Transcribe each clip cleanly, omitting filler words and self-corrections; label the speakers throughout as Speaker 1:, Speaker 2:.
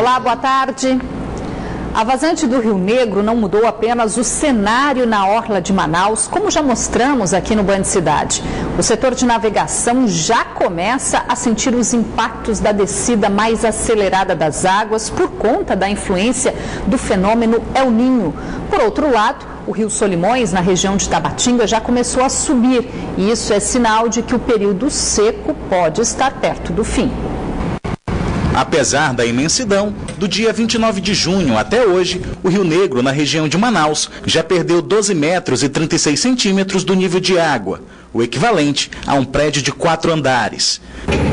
Speaker 1: Olá, boa tarde. A vazante do Rio Negro não mudou apenas o cenário na orla de Manaus, como já mostramos aqui no Band Cidade. O setor de navegação já começa a sentir os impactos da descida mais acelerada das águas por conta da influência do fenômeno El Niño. Por outro lado, o Rio Solimões, na região de Tabatinga, já começou a subir. E isso é sinal de que o período seco pode estar perto do fim.
Speaker 2: Apesar da imensidão, do dia 29 de junho até hoje, o Rio Negro, na região de Manaus, já perdeu 12 metros e 36 centímetros do nível de água, o equivalente a um prédio de 4 andares.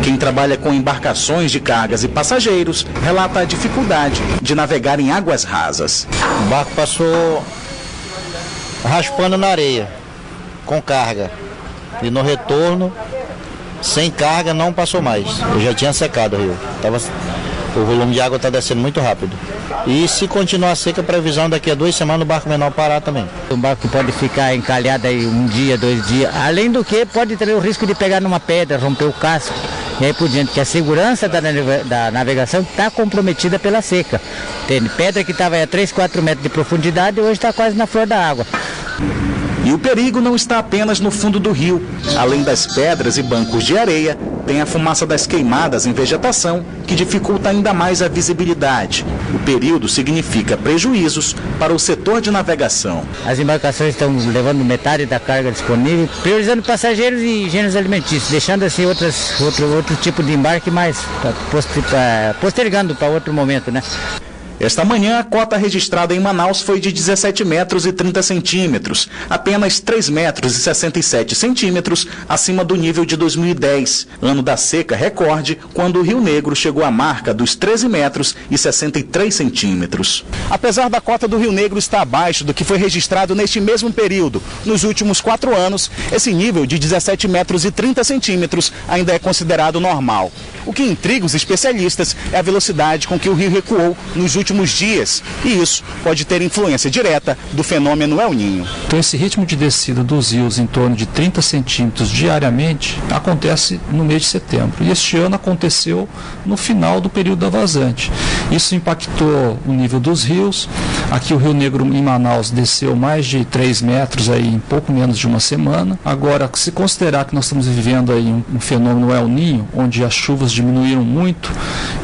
Speaker 2: Quem trabalha com embarcações de cargas e passageiros relata a dificuldade de navegar em águas rasas.
Speaker 3: O barco passou raspando na areia, com carga, e no retorno, sem carga, não passou mais. Eu já tinha secado o rio. O volume de água está descendo muito rápido. E se continuar seca, a previsão daqui a 2 semanas o barco menor parar também.
Speaker 4: O barco pode ficar encalhado aí 1 dia, 2 dias. Além do que, pode ter o risco de pegar numa pedra, romper o casco. E aí por diante, que a segurança da navegação está comprometida pela seca. Tem pedra que estava a 3, 4 metros de profundidade e hoje está quase na flor da água.
Speaker 2: E o perigo não está apenas no fundo do rio. Além das pedras e bancos de areia, tem a fumaça das queimadas em vegetação, que dificulta ainda mais a visibilidade. O período significa prejuízos para o setor de navegação.
Speaker 4: As embarcações estão levando metade da carga disponível, priorizando passageiros e gêneros alimentícios, deixando assim outro tipo de embarque, mas postergando para outro momento, né?
Speaker 2: Esta manhã, a cota registrada em Manaus foi de 17 metros e 30 centímetros, apenas 3 metros e 67 centímetros acima do nível de 2010, ano da seca recorde, quando o Rio Negro chegou à marca dos 13 metros e 63 centímetros. Apesar da cota do Rio Negro estar abaixo do que foi registrado neste mesmo período, nos últimos 4 anos, esse nível de 17 metros e 30 centímetros ainda é considerado normal. O que intriga os especialistas é a velocidade com que o rio recuou nos últimos dias, e isso pode ter influência direta do fenômeno El Niño.
Speaker 5: Então esse ritmo de descida dos rios em torno de 30 centímetros diariamente acontece no mês de setembro, e este ano aconteceu no final do período da vazante. Isso impactou o nível dos rios. Aqui o Rio Negro em Manaus desceu mais de 3 metros aí em pouco menos de uma semana. Agora, se considerar que nós estamos vivendo aí um fenômeno El Niño, onde as chuvas diminuíram muito,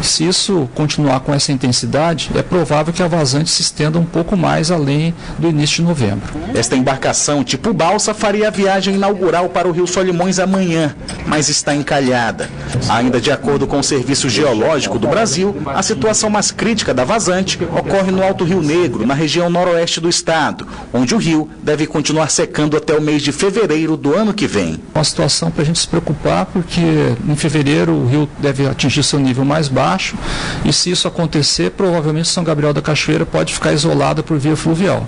Speaker 5: se isso continuar com essa intensidade, é provável que a vazante se estenda um pouco mais além do início de novembro.
Speaker 2: Esta embarcação tipo balsa faria a viagem inaugural para o Rio Solimões amanhã, mas está encalhada. Ainda de acordo com o Serviço Geológico do Brasil, a situação mais crítica da vazante ocorre no Alto Rio Negro, na região noroeste do estado, onde o rio deve continuar secando até o mês de fevereiro do ano que vem.
Speaker 5: Uma situação para a gente se preocupar, porque em fevereiro o rio deve atingir seu nível mais baixo, e se isso acontecer, provavelmente São Gabriel da Cachoeira pode ficar isolada por via fluvial.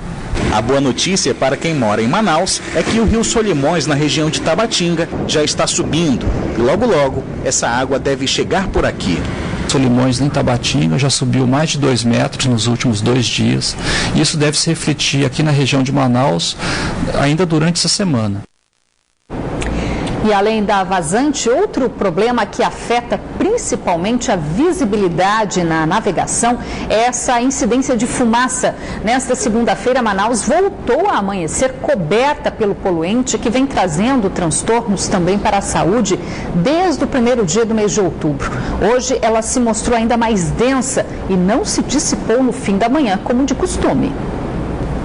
Speaker 2: A boa notícia para quem mora em Manaus é que o Rio Solimões, na região de Tabatinga, já está subindo, e logo logo essa água deve chegar por aqui.
Speaker 5: Solimões em Tabatinga já subiu mais de 2 metros nos últimos 2 dias. Isso deve se refletir aqui na região de Manaus ainda durante essa semana.
Speaker 1: E além da vazante, outro problema que afeta principalmente a visibilidade na navegação é essa incidência de fumaça. Nesta segunda-feira, Manaus voltou a amanhecer coberta pelo poluente, que vem trazendo transtornos também para a saúde desde o primeiro dia do mês de outubro. Hoje ela se mostrou ainda mais densa e não se dissipou no fim da manhã, como de costume.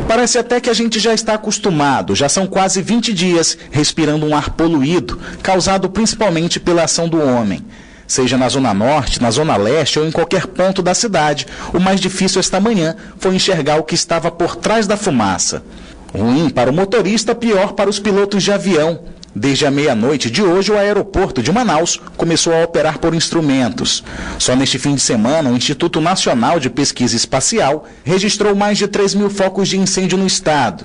Speaker 2: Parece até que a gente já está acostumado, já são quase 20 dias respirando um ar poluído, causado principalmente pela ação do homem. Seja na Zona Norte, na Zona Leste ou em qualquer ponto da cidade, o mais difícil esta manhã foi enxergar o que estava por trás da fumaça. Ruim para o motorista, pior para os pilotos de avião. Desde a meia-noite de hoje, o aeroporto de Manaus começou a operar por instrumentos. Só neste fim de semana, o Instituto Nacional de Pesquisa Espacial registrou mais de 3 mil focos de incêndio no estado.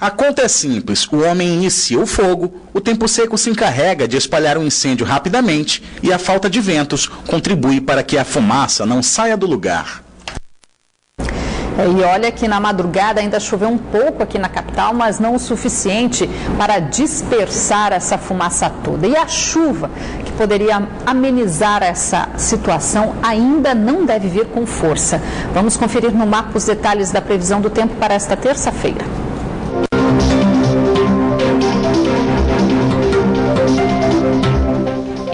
Speaker 2: A conta é simples: o homem inicia o fogo, o tempo seco se encarrega de espalhar o incêndio rapidamente e a falta de ventos contribui para que a fumaça não saia do lugar.
Speaker 1: E olha que na madrugada ainda choveu um pouco aqui na capital, mas não o suficiente para dispersar essa fumaça toda. E a chuva, que poderia amenizar essa situação ainda não deve vir com força. Vamos conferir no mapa os detalhes da previsão do tempo para esta terça-feira.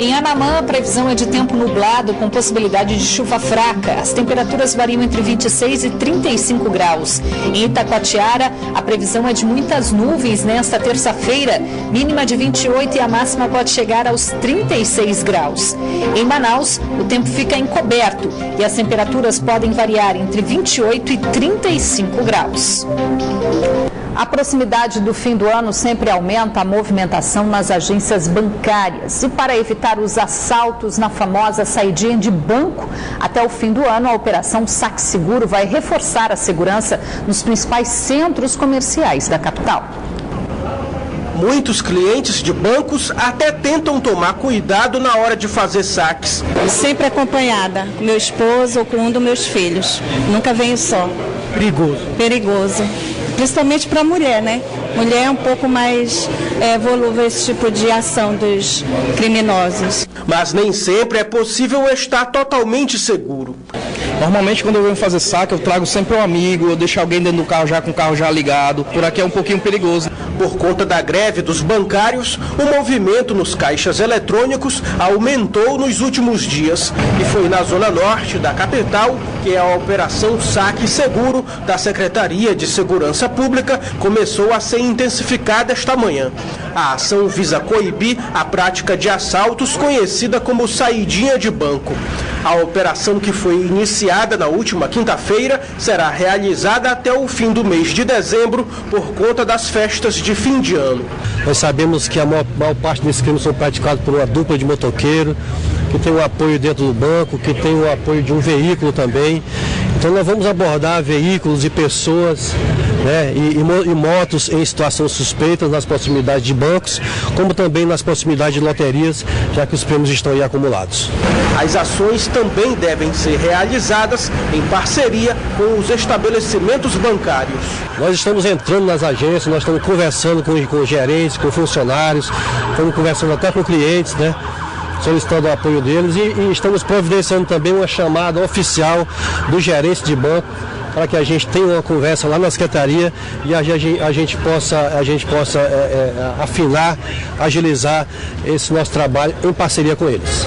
Speaker 1: Em Anamã, a previsão é de tempo nublado com possibilidade de chuva fraca. As temperaturas variam entre 26 e 35 graus. Em Itacoatiara, a previsão é de muitas nuvens nesta terça-feira, mínima de 28 e a máxima pode chegar aos 36 graus. Em Manaus, o tempo fica encoberto e as temperaturas podem variar entre 28 e 35 graus. A proximidade do fim do ano sempre aumenta a movimentação nas agências bancárias. E para evitar os assaltos na famosa saidinha de banco, até o fim do ano a operação Saque Seguro vai reforçar a segurança nos principais centros comerciais da capital.
Speaker 6: Muitos clientes de bancos até tentam tomar cuidado na hora de fazer saques.
Speaker 7: Sempre acompanhada, com meu esposo ou com um dos meus filhos. Nunca venho só. Perigoso. Principalmente para a mulher, né? Mulher é um pouco mais volúvel esse tipo de ação dos criminosos.
Speaker 6: Mas nem sempre é possível estar totalmente seguro.
Speaker 8: Normalmente quando eu venho fazer saque, eu trago sempre um amigo, eu deixo alguém dentro do carro já com o carro já ligado. Por aqui é um pouquinho perigoso.
Speaker 6: Por conta da greve dos bancários, o movimento nos caixas eletrônicos aumentou nos últimos dias. E foi na zona norte da capital que a operação Saque Seguro da Secretaria de Segurança Pública começou a ser intensificada esta manhã. A ação visa coibir a prática de assaltos conhecida como saidinha de banco. A operação, que foi iniciada na última quinta-feira, será realizada até o fim do mês de dezembro por conta das festas de fim de ano.
Speaker 9: Nós sabemos que a maior parte desses crimes são praticados por uma dupla de motoqueiro, que tem o apoio dentro do banco, que tem o apoio de um veículo também. Então nós vamos abordar veículos e pessoas, né, e motos em situações suspeitas nas proximidades de bancos, como também nas proximidades de loterias, já que os prêmios estão aí acumulados.
Speaker 6: As ações também devem ser realizadas em parceria com os estabelecimentos bancários.
Speaker 9: Nós estamos entrando nas agências, nós estamos conversando com gerentes, com funcionários, estamos conversando até com clientes, né? Solicitando o apoio deles e estamos providenciando também uma chamada oficial do gerente de banco para que a gente tenha uma conversa lá na secretaria e a gente possa afinar, agilizar esse nosso trabalho em parceria com eles.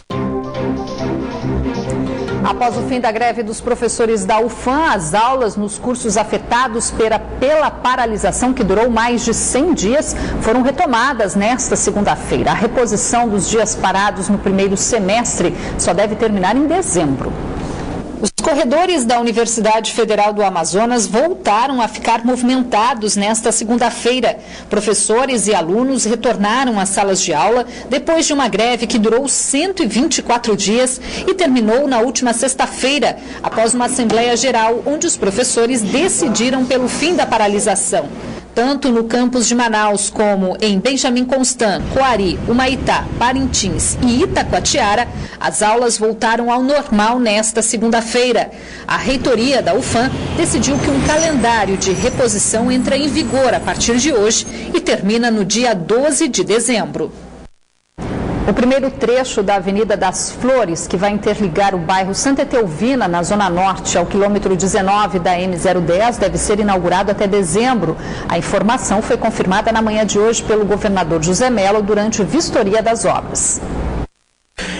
Speaker 1: Após o fim da greve dos professores da UFAM, as aulas nos cursos afetados pela paralisação que durou mais de 100 dias foram retomadas nesta segunda-feira. A reposição dos dias parados no primeiro semestre só deve terminar em dezembro. Os corredores da Universidade Federal do Amazonas voltaram a ficar movimentados nesta segunda-feira. Professores e alunos retornaram às salas de aula depois de uma greve que durou 124 dias e terminou na última sexta-feira, após uma Assembleia Geral, onde os professores decidiram pelo fim da paralisação. Tanto no campus de Manaus como em Benjamin Constant, Coari, Humaitá, Parintins e Itacoatiara, as aulas voltaram ao normal nesta segunda-feira. A reitoria da UFAM decidiu que um calendário de reposição entra em vigor a partir de hoje e termina no dia 12 de dezembro. O primeiro trecho da Avenida das Flores, que vai interligar o bairro Santa Etelvina, na Zona Norte, ao quilômetro 19 da M010, deve ser inaugurado até dezembro. A informação foi confirmada na manhã de hoje pelo governador José Mello durante a vistoria das obras.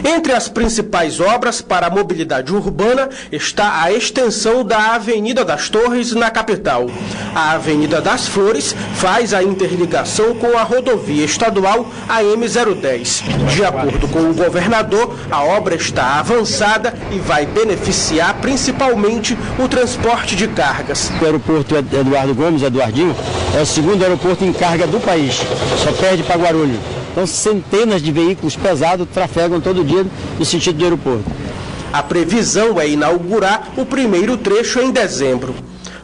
Speaker 6: Entre as principais obras para a mobilidade urbana está a extensão da Avenida das Torres na capital. A Avenida das Flores faz a interligação com a rodovia estadual AM010. De acordo com o governador, a obra está avançada e vai beneficiar principalmente o transporte de cargas.
Speaker 10: O aeroporto Eduardo Gomes, Eduardinho, é o segundo aeroporto em carga do país, só perde para Guarulhos. Então, centenas de veículos pesados trafegam todo dia no sentido do aeroporto.
Speaker 6: A previsão é inaugurar o primeiro trecho em dezembro.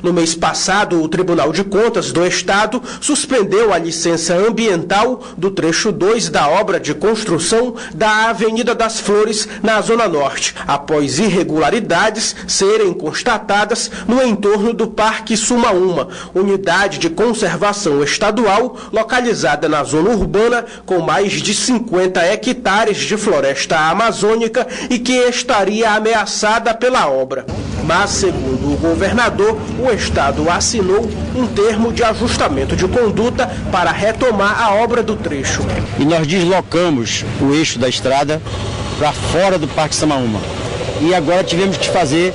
Speaker 6: No mês passado, o Tribunal de Contas do Estado suspendeu a licença ambiental do trecho 2 da obra de construção da Avenida das Flores, na Zona Norte, após irregularidades serem constatadas no entorno do Parque Sumaúma, unidade de conservação estadual localizada na zona urbana com mais de 50 hectares de floresta amazônica e que estaria ameaçada pela obra. Mas, segundo o governador, o Estado assinou um termo de ajustamento de conduta para retomar a obra do trecho.
Speaker 10: E nós deslocamos o eixo da estrada para fora do Parque Samaúma. E agora tivemos que fazer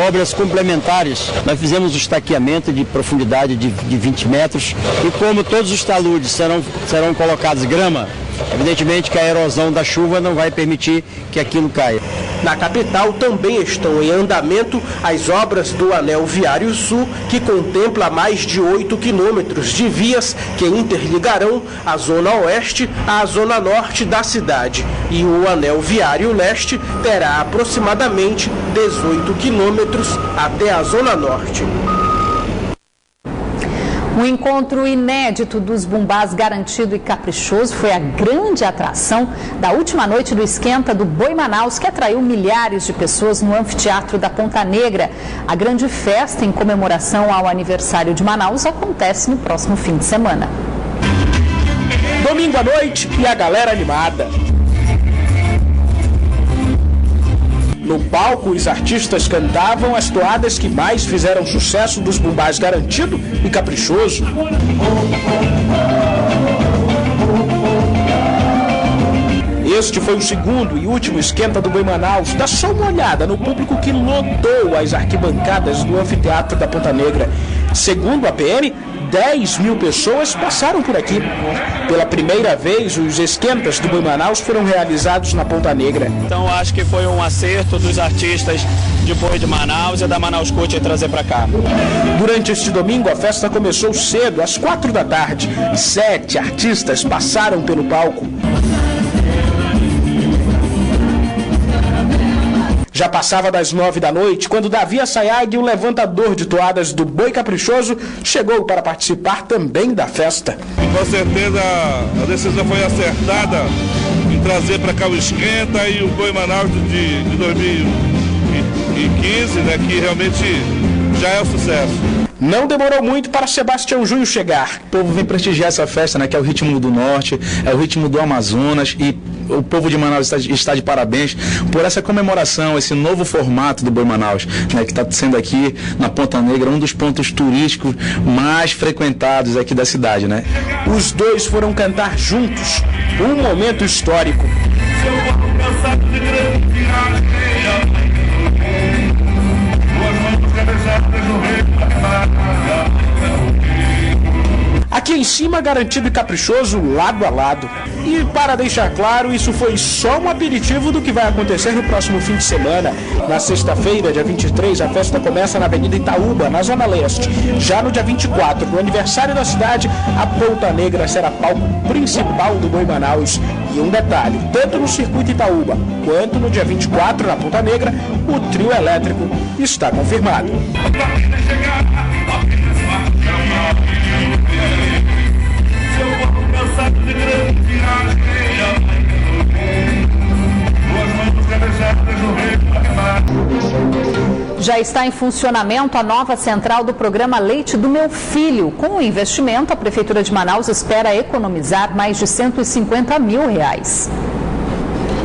Speaker 10: obras complementares. Nós fizemos o estaqueamento de profundidade de 20 metros e como todos os taludes serão colocados grama, evidentemente que a erosão da chuva não vai permitir que aquilo caia.
Speaker 6: Na capital também estão em andamento as obras do Anel Viário Sul, que contempla mais de 8 quilômetros de vias que interligarão a Zona Oeste à Zona Norte da cidade. E o Anel Viário Leste terá aproximadamente 18 quilômetros até a Zona Norte.
Speaker 1: Um encontro inédito dos Bumbás Garantido e Caprichoso foi a grande atração da última noite do Esquenta do Boi Manaus, que atraiu milhares de pessoas no anfiteatro da Ponta Negra. A grande festa em comemoração ao aniversário de Manaus acontece no próximo fim de semana.
Speaker 6: Domingo à noite e a galera animada. No palco, os artistas cantavam as toadas que mais fizeram sucesso dos Bumbás Garantido e Caprichoso. Este foi o segundo e último Esquenta do Boi Manaus. Dá só uma olhada no público que lotou as arquibancadas do anfiteatro da Ponta Negra. Segundo a PM, 10 mil pessoas passaram por aqui. Pela primeira vez, os esquentas do Boi Manaus foram realizados na Ponta Negra.
Speaker 11: Então acho que foi um acerto dos artistas de Boi de Manaus e da Manaus Cult trazer para cá.
Speaker 6: Durante este domingo, a festa começou cedo, às 4 da tarde. 7 artistas passaram pelo palco. Já passava das 9 da noite, quando Davi Assayag, o levantador de toadas do Boi Caprichoso, chegou para participar também da festa.
Speaker 12: Com certeza a decisão foi acertada em trazer para cá o Esquenta e o Boi Manaus de 2015, né, que realmente já é um sucesso.
Speaker 6: Não demorou muito para Sebastião Júnior chegar.
Speaker 2: O povo vem prestigiar essa festa, né, que é o ritmo do norte, é o ritmo do Amazonas, e o povo de Manaus está de parabéns por essa comemoração, esse novo formato do Boi Manaus, né, que está sendo aqui na Ponta Negra um dos pontos turísticos mais frequentados aqui da cidade, né?
Speaker 6: Os dois foram cantar juntos, um momento histórico. Aqui em cima, Garantido e Caprichoso, lado a lado. E para deixar claro, isso foi só um aperitivo do que vai acontecer no próximo fim de semana. Na sexta-feira, dia 23, a festa começa na Avenida Itaúba, na Zona Leste. Já no dia 24, no aniversário da cidade, a Ponta Negra será palco principal do Boi Manaus. E um detalhe, tanto no circuito Itaúba quanto no dia 24, na Ponta Negra, o trio elétrico está confirmado.
Speaker 1: Já está em funcionamento a nova central do programa Leite do Meu Filho. Com o investimento, a Prefeitura de Manaus espera economizar mais de R$150 mil.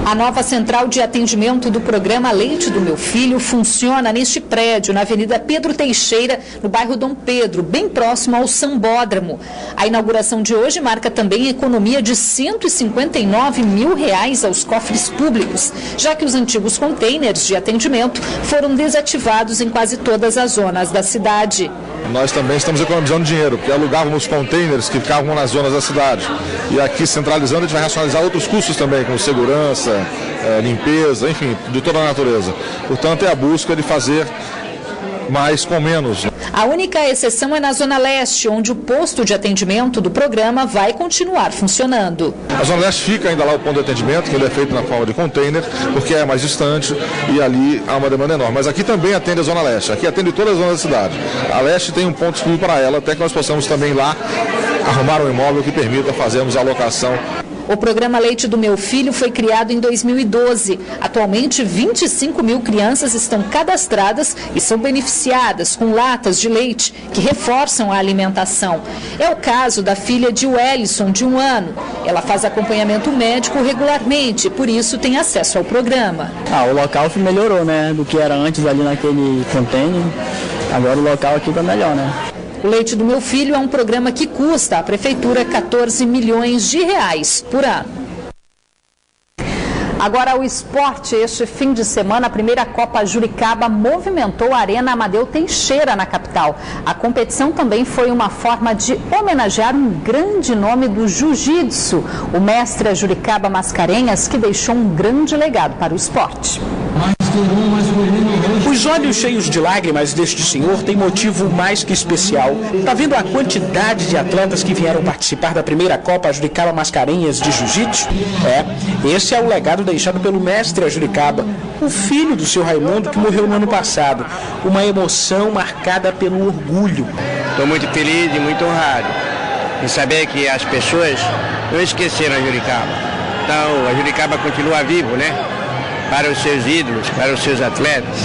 Speaker 1: A nova central de atendimento do programa Leite do Meu Filho funciona neste prédio, na Avenida Pedro Teixeira, no bairro Dom Pedro, bem próximo ao Sambódromo. A inauguração de hoje marca também economia de R$159 mil aos cofres públicos, já que os antigos containers de atendimento foram desativados em quase todas as zonas da cidade.
Speaker 13: Nós também estamos economizando dinheiro, porque alugávamos containers que ficavam nas zonas da cidade. E aqui, centralizando, a gente vai racionalizar outros custos também, como segurança, limpeza, enfim, de toda a natureza. Portanto, é a busca de fazer mais com menos.
Speaker 1: A única exceção é na Zona Leste, onde o posto de atendimento do programa vai continuar funcionando.
Speaker 13: A Zona Leste fica ainda lá o ponto de atendimento, que ele é feito na forma de container, porque é mais distante e ali há uma demanda enorme. Mas aqui também atende a Zona Leste, aqui atende todas as zonas da cidade. A Leste tem um ponto exclusivo para ela, até que nós possamos também lá arrumar um imóvel que permita fazermos a alocação.
Speaker 1: O programa Leite do Meu Filho foi criado em 2012. Atualmente, 25 mil crianças estão cadastradas e são beneficiadas com latas de leite que reforçam a alimentação. É o caso da filha de Wellison, de 1 ano. Ela faz acompanhamento médico regularmente, por isso tem acesso ao programa.
Speaker 14: O local melhorou, né, do que era antes ali naquele container. Agora o local aqui está melhor, né?
Speaker 1: O Leite do Meu Filho é um programa que custa à Prefeitura 14 milhões de reais por ano. Agora o esporte. Este fim de semana, a primeira Copa Juricaba movimentou a Arena Amadeu Teixeira na capital. A competição também foi uma forma de homenagear um grande nome do jiu-jitsu, o mestre Juricaba Mascarenhas, que deixou um grande legado para o esporte.
Speaker 6: Os olhos cheios de lágrimas deste senhor têm motivo mais que especial. Está vendo a quantidade de atletas que vieram participar da primeira Copa Juricaba Mascarenhas de Jiu-Jitsu? Esse é o legado deixado pelo mestre Juricaba, o filho do seu Raimundo, que morreu no ano passado. Uma emoção marcada pelo orgulho.
Speaker 15: Estou muito feliz e muito honrado em saber que as pessoas não esqueceram a Juricaba. Então, a Juricaba continua vivo, né? Para os seus ídolos, para os seus atletas.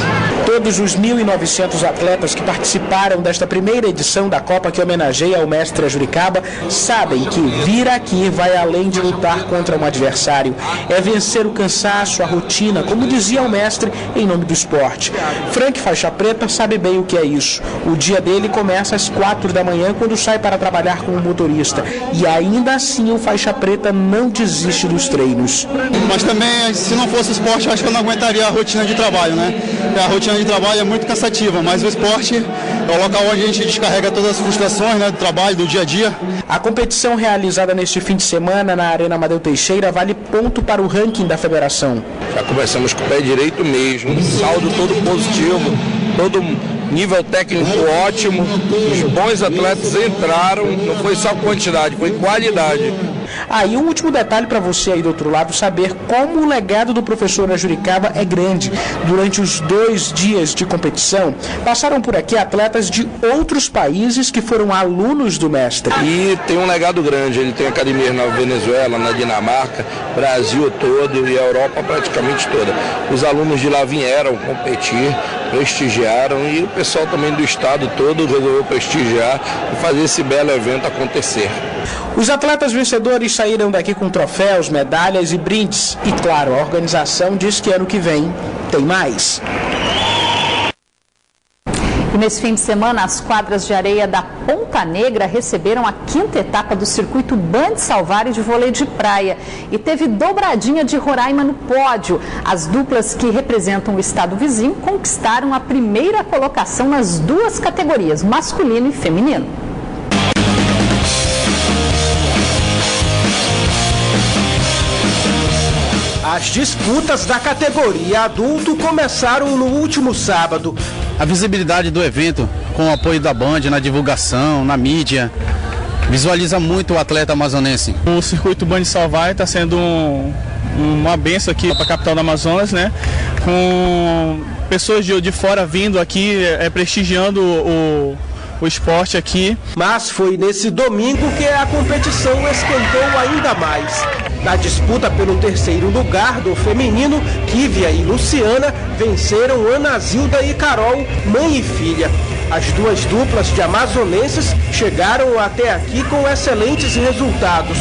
Speaker 6: Todos os 1.900 atletas que participaram desta primeira edição da Copa que homenageia o mestre Juricaba sabem que vir aqui vai além de lutar contra um adversário. É vencer o cansaço, a rotina, como dizia o mestre em nome do esporte. Frank Faixa Preta sabe bem o que é isso. O dia dele começa às 4 da manhã quando sai para trabalhar como motorista. E ainda assim o Faixa Preta não desiste dos treinos.
Speaker 16: Mas também, se não fosse esporte, acho que eu não aguentaria a rotina de trabalho, né? A rotina de trabalho é muito cansativa, mas o esporte é o local onde a gente descarrega todas as frustrações, né, do trabalho, do dia a dia.
Speaker 6: A competição realizada neste fim de semana na Arena Amadeu Teixeira vale ponto para o ranking da federação.
Speaker 17: Já começamos com o pé direito mesmo, saldo todo positivo, todo nível técnico ótimo, os bons atletas entraram, não foi só quantidade, foi qualidade.
Speaker 6: E um último detalhe para você aí do outro lado saber como o legado do professor Juricaba é grande. Durante os 2 dias de competição, passaram por aqui atletas de outros países que foram alunos do mestre.
Speaker 17: E tem um legado grande, ele tem academias na Venezuela, na Dinamarca, Brasil todo e a Europa praticamente toda. Os alunos de lá vieram competir, prestigiaram e o pessoal também do estado todo resolveu prestigiar e fazer esse belo evento acontecer.
Speaker 6: Os atletas vencedores saíram daqui com troféus, medalhas e brindes. E claro, a organização diz que ano que vem tem mais.
Speaker 1: E nesse fim de semana, as quadras de areia da Ponta Negra receberam a 5ª etapa do circuito Band Salvari de vôlei de praia. E teve dobradinha de Roraima no pódio. As duplas que representam o estado vizinho conquistaram a primeira colocação nas 2 categorias, masculino e feminino.
Speaker 6: As disputas da categoria adulto começaram no último sábado.
Speaker 18: A visibilidade do evento, com o apoio da Band na divulgação, na mídia, visualiza muito o atleta amazonense.
Speaker 19: O circuito Band Salvari está sendo uma benção aqui para a capital do Amazonas, né? Com pessoas de fora vindo aqui, prestigiando o esporte aqui.
Speaker 6: Mas foi nesse domingo que a competição esquentou ainda mais. Na disputa pelo 3º lugar do feminino, Kívia e Luciana venceram Ana Zilda e Carol, mãe e filha. As 2 duplas de amazonenses chegaram até aqui com excelentes resultados.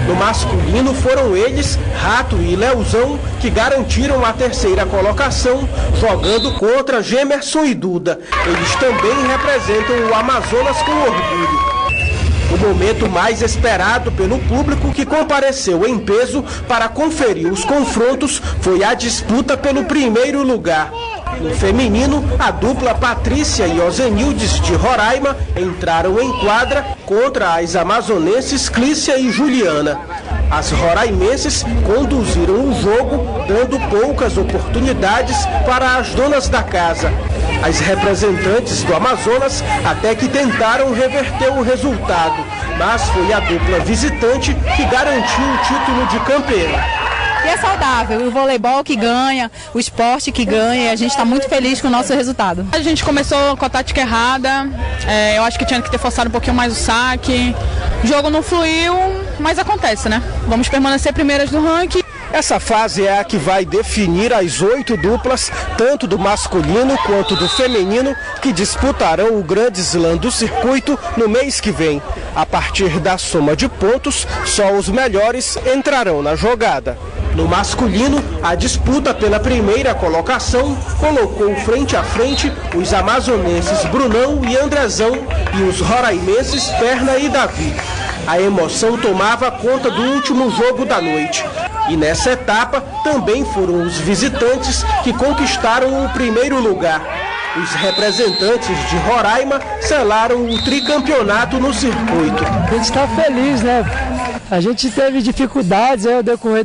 Speaker 6: No masculino foram eles, Rato e Leozão, que garantiram a 3ª colocação, jogando contra Gemerson e Duda. Eles também representam o Amazonas com orgulho. O momento mais esperado pelo público que compareceu em peso para conferir os confrontos foi a disputa pelo 1º lugar. No feminino, a dupla Patrícia e Ozenildes de Roraima entraram em quadra contra as amazonenses Clícia e Juliana. As roraimenses conduziram o jogo, dando poucas oportunidades para as donas da casa. As representantes do Amazonas até que tentaram reverter o resultado, mas foi a dupla visitante que garantiu o título de campeã.
Speaker 20: E é saudável, o voleibol que ganha, o esporte que ganha, e a gente está muito feliz com o nosso resultado.
Speaker 19: A gente começou com a tática errada, eu acho que tinha que ter forçado um pouquinho mais o saque, o jogo não fluiu, mas acontece, né? Vamos permanecer primeiras do ranking.
Speaker 6: Essa fase é a que vai definir as 8 duplas, tanto do masculino quanto do feminino, que disputarão o Grande Slam do circuito no mês que vem. A partir da soma de pontos, só os melhores entrarão na jogada. No masculino, a disputa pela primeira colocação colocou frente a frente os amazonenses Brunão e Andrezão e os roraimenses Perna e Davi. A emoção tomava conta do último jogo da noite. E nessa etapa também foram os visitantes que conquistaram o primeiro lugar. Os representantes de Roraima selaram o tricampeonato no circuito.
Speaker 14: A gente está feliz, né? A gente teve dificuldades ao decorrer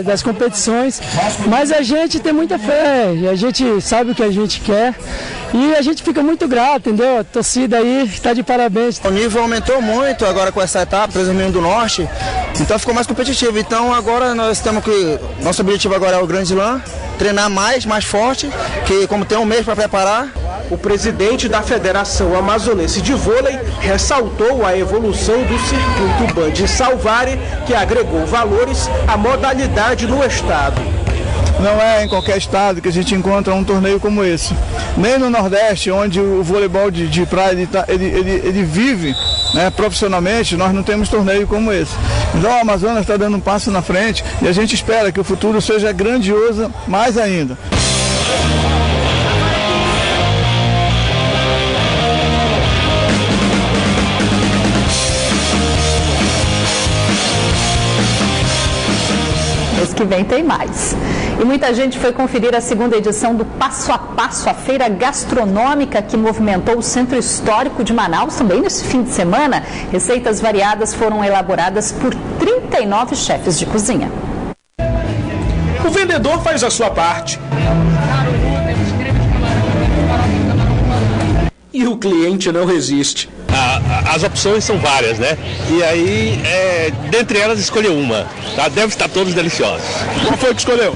Speaker 14: das competições, mas a gente tem muita fé, a gente sabe o que a gente quer e a gente fica muito grato, entendeu? A torcida aí está de parabéns.
Speaker 3: O nível aumentou muito agora com essa etapa, 3 do Norte, então ficou mais competitivo. Então agora nós temos que, nosso objetivo agora é o Grande Slam, treinar mais forte, que como tem um mês para preparar.
Speaker 6: O presidente da Federação Amazonense de Vôlei ressaltou a evolução do circuito Band Salvare, que agregou valores à modalidade no estado.
Speaker 21: Não é em qualquer estado que a gente encontra um torneio como esse. Nem no Nordeste, onde o voleibol de praia ele vive, né, profissionalmente, nós não temos torneio como esse. Então o Amazonas está dando um passo na frente e a gente espera que o futuro seja grandioso mais ainda.
Speaker 1: Mês que vem tem mais. E muita gente foi conferir a segunda edição do Passo a Passo, a feira gastronômica que movimentou o Centro Histórico de Manaus também nesse fim de semana. Receitas variadas foram elaboradas por 39 chefes de cozinha.
Speaker 6: O vendedor faz a sua parte. E o cliente não resiste.
Speaker 22: As opções são várias, né? E aí, dentre elas, escolher uma. Tá? Deve estar todos deliciosos.
Speaker 6: Qual foi que escolheu?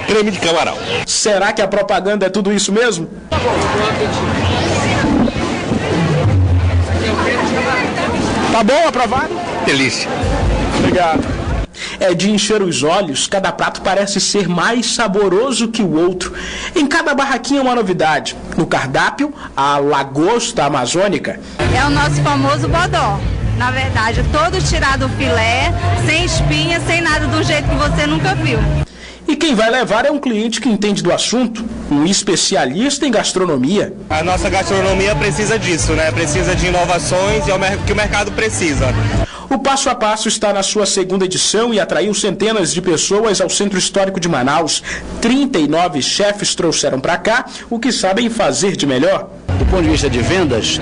Speaker 22: Creme de camarão.
Speaker 6: Será que a propaganda é tudo isso mesmo? Tá bom, aprovado?
Speaker 22: Delícia.
Speaker 6: Obrigado. É de encher os olhos, cada prato parece ser mais saboroso que o outro. Em cada barraquinha uma novidade. No cardápio, a lagosta amazônica.
Speaker 23: É o nosso famoso bodó. Na verdade, todo tirado do filé, sem espinha, sem nada, do jeito que você nunca viu.
Speaker 6: E quem vai levar é um cliente que entende do assunto, um especialista em gastronomia.
Speaker 24: A nossa gastronomia precisa disso, né? Precisa de inovações e é o que o mercado precisa.
Speaker 6: O Passo a Passo está na sua segunda edição e atraiu centenas de pessoas ao Centro Histórico de Manaus. 39 chefes trouxeram para cá o que sabem fazer de melhor.
Speaker 18: Do ponto de vista de vendas,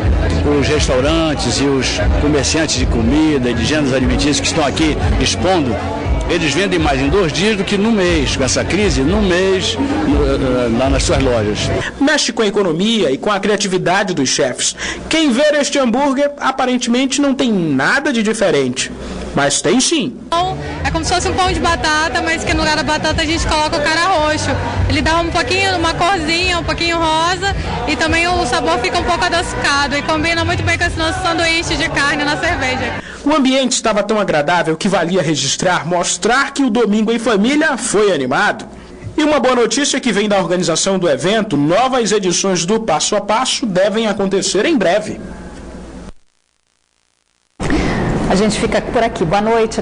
Speaker 18: os restaurantes e os comerciantes de comida e de gêneros alimentícios que estão aqui expondo, eles vendem mais em 2 dias do que no mês, com essa crise, no mês, lá nas suas lojas.
Speaker 6: Mexe com a economia e com a criatividade dos chefes. Quem ver este hambúrguer, aparentemente não tem nada de diferente. Mas tem sim.
Speaker 20: É como se fosse um pão de batata, mas que no lugar da batata a gente coloca o cara roxo. Ele dá um pouquinho, uma corzinha, um pouquinho rosa e também o sabor fica um pouco adocicado e combina muito bem com esse nosso sanduíche de carne na cerveja.
Speaker 6: O ambiente estava tão agradável que valia registrar, mostrar que o Domingo em Família foi animado. E uma boa notícia que vem da organização do evento, novas edições do Passo a Passo devem acontecer em breve.
Speaker 1: A gente fica por aqui. Boa noite.